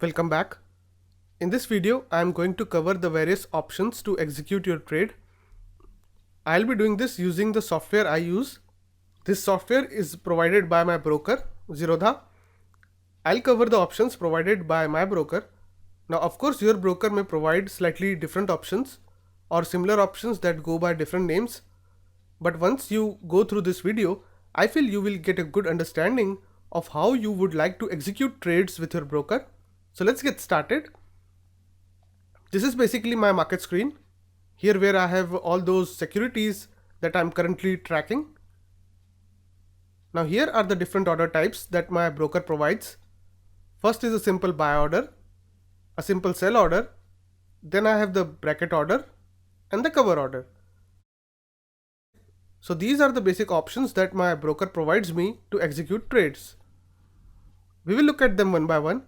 Welcome back. In this video, I am going to cover the various options to execute your trade. I'll be doing this using the software I use. This software is provided by my broker, Zerodha. I'll cover the options provided by my broker. Now, of course, your broker may provide slightly different options or similar options that go by different names. But once you go through this video, I feel you will get a good understanding of how you would like to execute trades with your broker. So let's get started. This is basically my market screen. Here where I have all those securities that I'm currently tracking. Now here are the different order types that my broker provides. First is a simple buy order, a simple sell order, then I have the bracket order and the cover order. So these are the basic options that my broker provides me to execute trades. We will look at them one by one.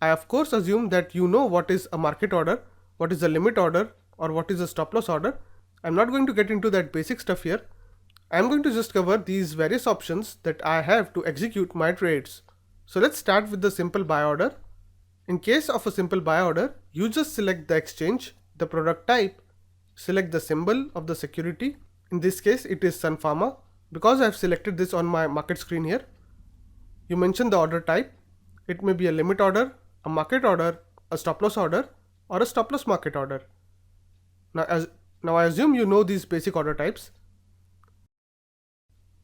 I of course assume that you know what is a market order, what is a limit order, or what is a stop loss order. I'm not going to get into that basic stuff here. I'm going to just cover these various options that I have to execute my trades. So let's start with the simple buy order. In case of a simple buy order, you just select the exchange, the product type, select the symbol of the security. In this case, it is Sun Pharma. Because I have selected this on my market screen here, you mention the order type. It may be a limit order, a market order, a stop loss order, or a stop loss market order. Now I assume you know these basic order types.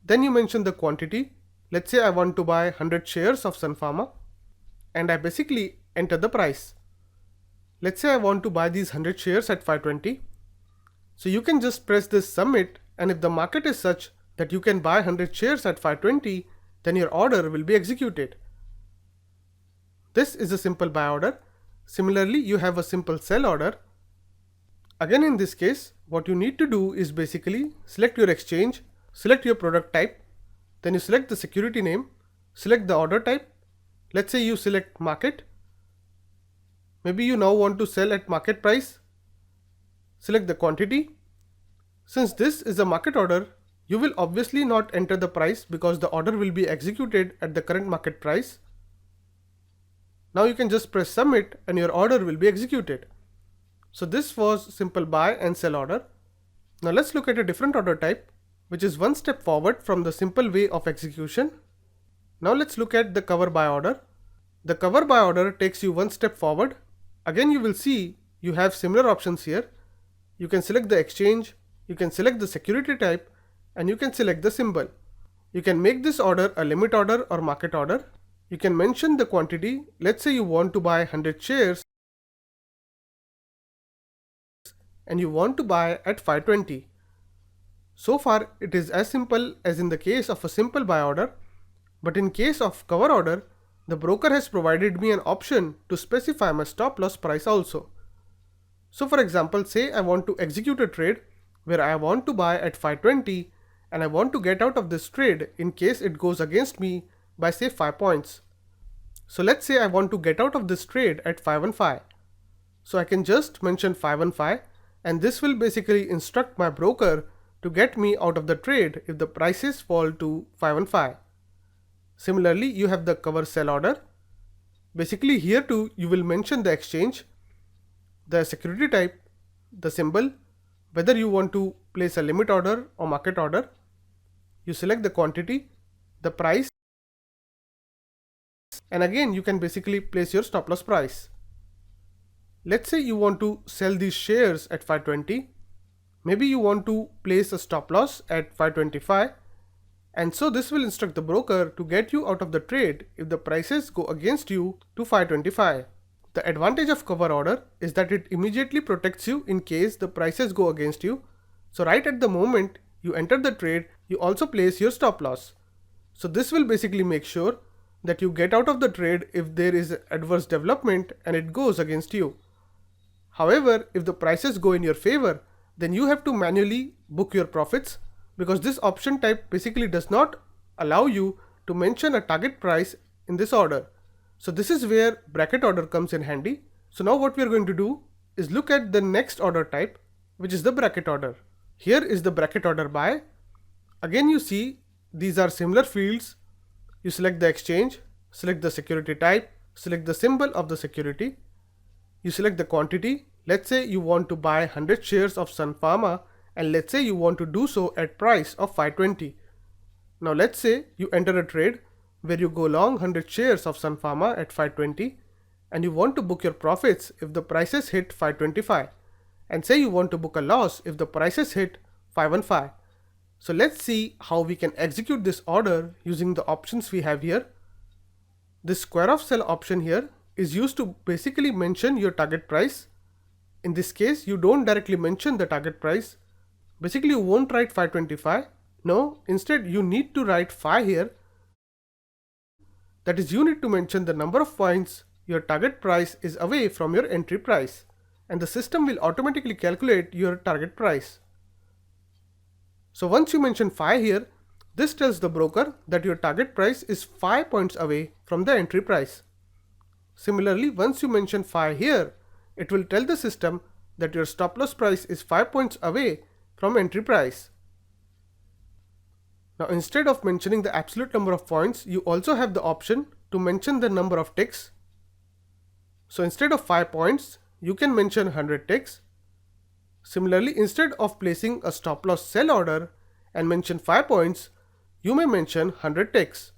Then you mention the quantity. Let's say I want to buy 100 shares of Sun Pharma, and I basically enter the price. Let's say I want to buy these 100 shares at 520. So you can just press this submit, and if the market is such that you can buy 100 shares at 520, then your order will be executed. This is a simple buy order. Similarly, you have a simple sell order. Again, in this case, what you need to do is basically select your exchange, select your product type, then you select the security name, select the order type. Let's say you select market. Maybe you now want to sell at market price. Select the quantity. Since this is a market order, you will obviously not enter the price because the order will be executed at the current market price. Now you can just press submit and your order will be executed. So this was simple buy and sell order. Now let's look at a different order type, which is one step forward from the simple way of execution. Now let's look at the cover buy order. The cover buy order takes you one step forward. Again, you will see you have similar options here. You can select the exchange, you can select the security type, and you can select the symbol. You can make this order a limit order or market order. You can mention the quantity. Let's say you want to buy 100 shares and you want to buy at 520. So far it is as simple as in the case of a simple buy order, but in case of cover order, the broker has provided me an option to specify my stop loss price also. So for example, say I want to execute a trade where I want to buy at 520 and I want to get out of this trade in case it goes against me by say 5 points. So let's say I want to get out of this trade at 515. So I can just mention 515 and this will basically instruct my broker to get me out of the trade if the prices fall to 515. Similarly, you have the cover sell order. Basically here too you will mention the exchange, the security type, the symbol, whether you want to place a limit order or market order. You select the quantity, the price, and again you can basically place your stop loss price. Let's say you want to sell these shares at 520. Maybe you want to place a stop loss at 525, and so this will instruct the broker to get you out of the trade if the prices go against you to 525. The advantage of cover order is that it immediately protects you in case the prices go against you. So right at the moment you enter the trade, you also place your stop loss. So this will basically make sure that you get out of the trade if there is adverse development and it goes against you. However, if the prices go in your favor, then you have to manually book your profits because this option type basically does not allow you to mention a target price in this order. So this is where bracket order comes in handy. So now what we are going to do is look at the next order type, which is the bracket order. Here is the bracket order buy. Again, you see these are similar fields. You select the exchange, select the security type, select the symbol of the security, you select the quantity. Let's say you want to buy 100 shares of Sun Pharma, and let's say you want to do so at price of 520. Now let's say you enter a trade where you go long 100 shares of Sun Pharma at 520 and you want to book your profits if the prices hit 525, and say you want to book a loss if the prices hit 515. So let's see how we can execute this order using the options we have here. This square of cell option here is used to basically mention your target price. In this case, you don't directly mention the target price. Basically, you won't write 525. No, instead you need to write 5 here. That is, you need to mention the number of points your target price is away from your entry price, and the system will automatically calculate your target price. So once you mention 5 here, this tells the broker that your target price is 5 points away from the entry price. Similarly, once you mention 5 here, it will tell the system that your stop loss price is 5 points away from entry price. Now instead of mentioning the absolute number of points, you also have the option to mention the number of ticks. So instead of 5 points, you can mention 100 ticks. Similarly, instead of placing a stop loss sell order and mention 5 points, you may mention 100 ticks.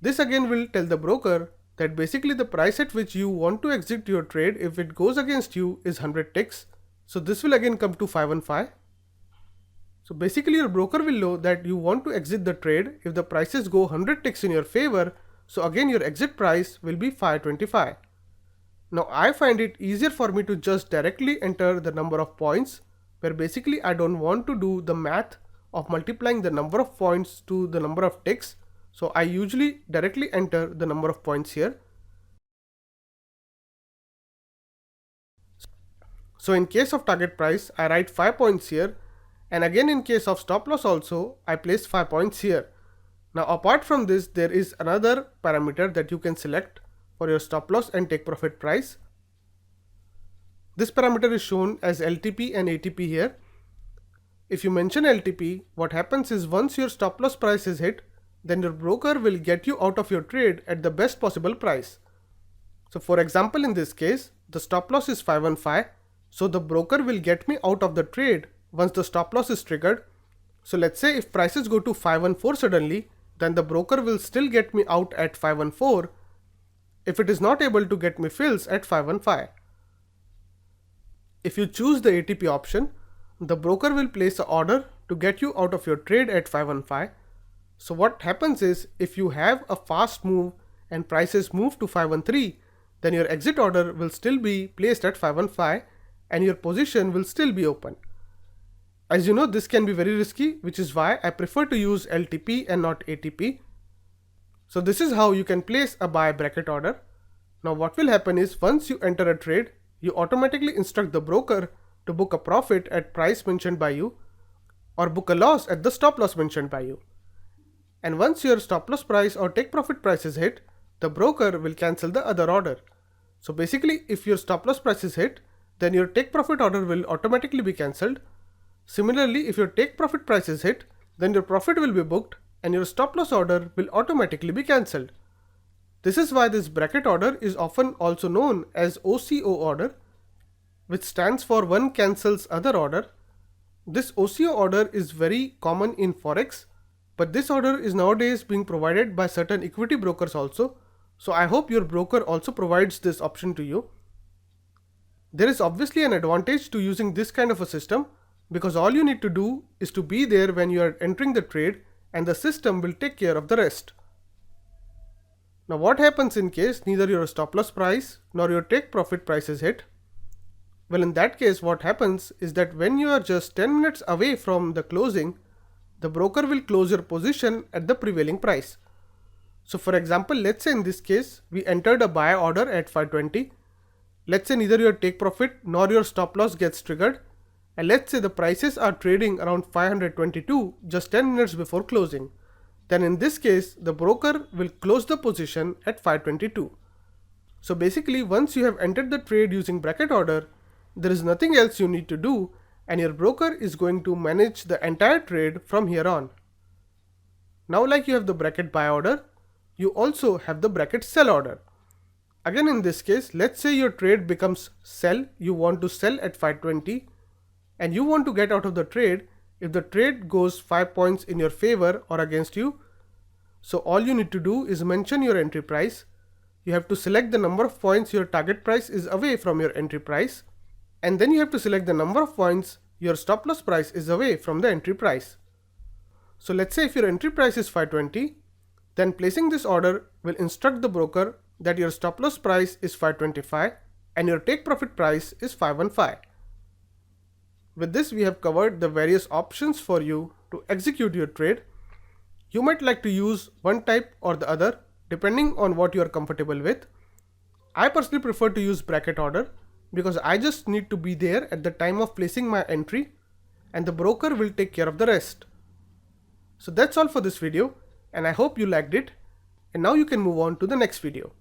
This again will tell the broker that basically the price at which you want to exit your trade if it goes against you is 100 ticks. So this will again come to 515. So basically your broker will know that you want to exit the trade if the prices go 100 ticks in your favor. So again your exit price will be 525. Now I find it easier for me to just directly enter the number of points, where basically I don't want to do the math of multiplying the number of points to the number of ticks. So I usually directly enter the number of points here. So in case of target price, I write 5 points here, and again in case of stop loss also, I place 5 points here. Now apart from this, there is another parameter that you can select for your stop loss and take profit price. This parameter is shown as LTP and ATP here. If you mention LTP, what happens is once your stop loss price is hit, then your broker will get you out of your trade at the best possible price. So for example, in this case, the stop loss is 515. So the broker will get me out of the trade once the stop loss is triggered. So let's say if prices go to 514 suddenly, then the broker will still get me out at 514 if it is not able to get me fills at 515. If you choose the ATP option, the broker will place an order to get you out of your trade at 515. So what happens is, if you have a fast move and prices move to 513, then your exit order will still be placed at 515 and your position will still be open. As you know, this can be very risky, which is why I prefer to use LTP and not ATP. So this is how you can place a buy bracket order. Now what will happen is, once you enter a trade, you automatically instruct the broker to book a profit at price mentioned by you, or book a loss at the stop loss mentioned by you. And once your stop loss price or take profit price is hit, the broker will cancel the other order. So basically, if your stop loss price is hit, then your take profit order will automatically be cancelled. Similarly, if your take profit price is hit, then your profit will be booked and your stop loss order will automatically be cancelled. This is why this bracket order is often also known as OCO order, which stands for one cancels other order. This OCO order is very common in Forex, but this order is nowadays being provided by certain equity brokers also. So I hope your broker also provides this option to you. There is obviously an advantage to using this kind of a system, because all you need to do is to be there when you are entering the trade and the system will take care of the rest. Now what happens in case neither your stop loss price nor your take profit price is hit? Well, in that case, what happens is that when you are just 10 minutes away from the closing, the broker will close your position at the prevailing price. So for example, let's say in this case, we entered a buy order at 520. Let's say neither your take profit nor your stop loss gets triggered. And let's say the prices are trading around 522 just 10 minutes before closing. Then in this case, the broker will close the position at 522. So basically, once you have entered the trade using bracket order, there is nothing else you need to do, and your broker is going to manage the entire trade from here on. Now, like you have the bracket buy order, you also have the bracket sell order. Again, in this case, let's say your trade becomes sell, you want to sell at 520 and you want to get out of the trade if the trade goes 5 points in your favor or against you. So all you need to do is mention your entry price. You have to select the number of points your target price is away from your entry price, and then you have to select the number of points your stop loss price is away from the entry price. So let's say if your entry price is 520, then placing this order will instruct the broker that your stop loss price is 525 and your take profit price is 515. With this, we have covered the various options for you to execute your trade. You might like to use one type or the other depending on what you are comfortable with. I personally prefer to use bracket order because I just need to be there at the time of placing my entry and the broker will take care of the rest. So that's all for this video, and I hope you liked it, and now you can move on to the next video.